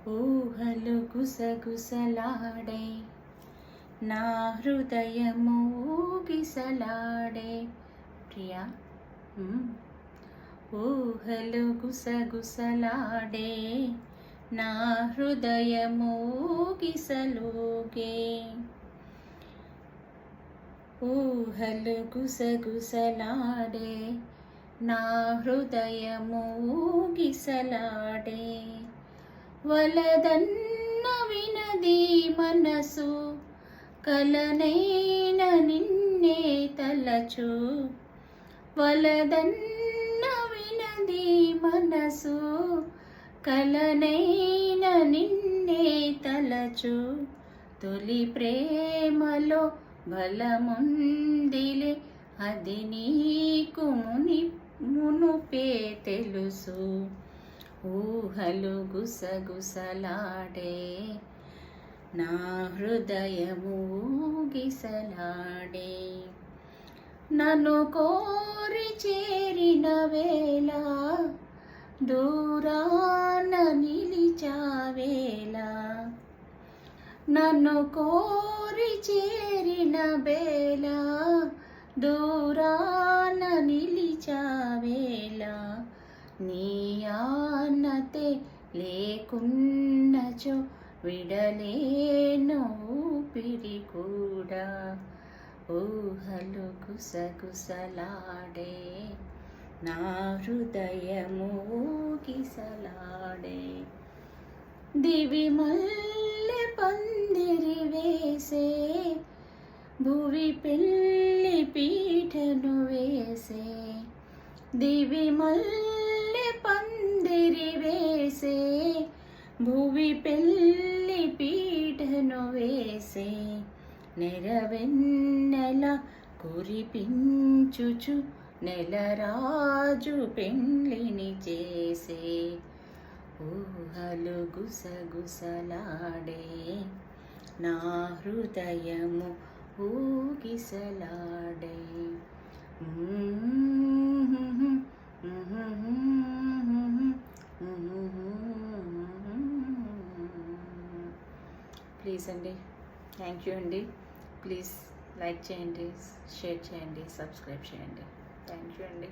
ఊహలు గుసగుసలాడే నా హృదయము ఊగిసలాడే. ప్రియా, ఊహలు గుసగుసలాడే నా హృదయము ఊగిసలూగే. ఊహలు గుసగుసలాడే నా హృదయము ఊగిసలాడే. వలదన్న వినది మనసు, కలనైన నిన్నే తలచు. వలదన్న వినది మనసు, కలనైన నిన్నే తలచు. తొలి ప్రేమలో బలముందిలే, అది నీకు మునుపే తెలుసు. ఊహలు గుసగుసలాడే నా హృదయము ఊగిసలాడే. నన్ను కోరి చేరిన వేళ దూరాన నిలిచావేళ. నన్ను కోరి చేరిన వేళ దూరాన నిలిచావేళ. నీ ఆనతే లేకున్నచో విడలేను ఊపిరి కూడా. ఊహలు గుసగుసలాడే నా హృదయము ఊగిసలాడే. దివి మల్లె పందిరి వేసే, భువి పెళ్లి పీఠను వేసే. దివి మల్లె పందిరి వేసే, భువి పెళ్లి పీఠను వేసే. నెరవెన్నెల కురిపించుచు నెలరాజు పెళ్లిని చేసే. ఊహలు గుసగుసలాడే నా హృదయము ఊగిసలాడే. ప్లీజ్ అండి, థ్యాంక్ యూ అండి. ప్లీజ్ లైక్ చేయండి, షేర్ చేయండి, సబ్స్క్రైబ్ చేయండి. థ్యాంక్ యూ అండి.